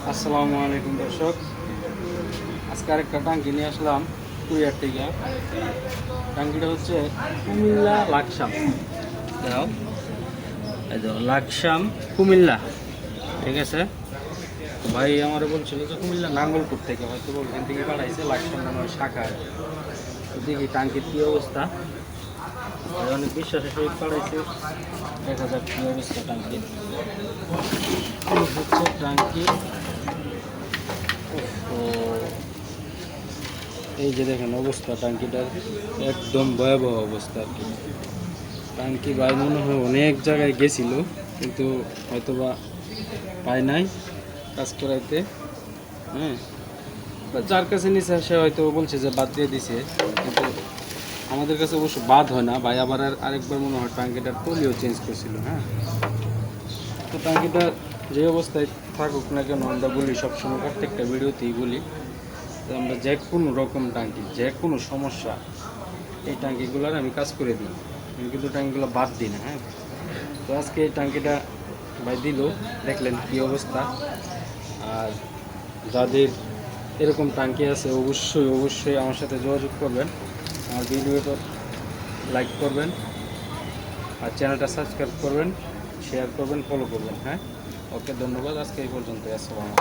আসসালামু আলাইকুম দর্শক, আজকে আরেকটা টাঙ্কি নিয়ে আসলাম কুরিয়ার থেকে। টাঙ্কিটা হচ্ছে কুমিল্লা লাকসাম। দেখো, এই দেখো লাকসাম কুমিল্লা, ঠিক আছে। তো ভাই আমারও বলছিল যে কুমিল্লা নাঙ্গলপুর থেকে, হয়তো ওখান থেকে পাঠাইছে লাকসাম নামের শাখায়। তো দেখি টাঙ্কির কী অবস্থা। ভাই অনেক বিশ্বাসের সহিত পাঠাইছে, দেখা যাক কী অবস্থা টাঙ্কির। হচ্ছে টাঙ্কি, ও এই যে দেখেন অবস্থা টাঙ্কিটার, একদম ভয়াবহ অবস্থা আর কি। টাঙ্কি ভাই মনে হয় অনেক জায়গায় গেছিল, কিন্তু হয়তো বা পায় নাই কাজ করাইতে। হ্যাঁ, বা যার কাছে নিচে সে হয়তো বলছে যে বাদ দিয়ে দিছে, কিন্তু আমাদের কাছে অবশ্য বাদ হয় না ভাই। আবার আরেকবার মনে হয় টাঙ্কিটার পলিও চেঞ্জ করছিল। হ্যাঁ, তো টাঙ্কিটা যে অবস্থায় থাকুক না কেন, আমরা বলি সবসময়, প্রত্যেকটা ভিডিওতেই বলি, তো আমরা যে কোনো রকম টাঙ্কি, যে কোনো সমস্যা, এই টাঙ্কিগুলোর আমি কাজ করে দিই। আমি কিন্তু টাঙ্কিগুলো বাদ দিই না। হ্যাঁ, তো আজকে এই টাঙ্কিটা ভাই দিল, দেখলেন কী অবস্থা। আর যাদের এরকম টাঙ্কি আছে অবশ্যই অবশ্যই আমার সাথে যোগাযোগ করবেন, আমার ভিডিওটা লাইক করবেন, আর চ্যানেলটা সাবস্ক্রাইব করবেন, শেয়ার করবেন, ফলো করবেন। হ্যাঁ, ওকে, ধন্যবাদ। আজকে এই পর্যন্ত। আসসালামু আলাইকুম।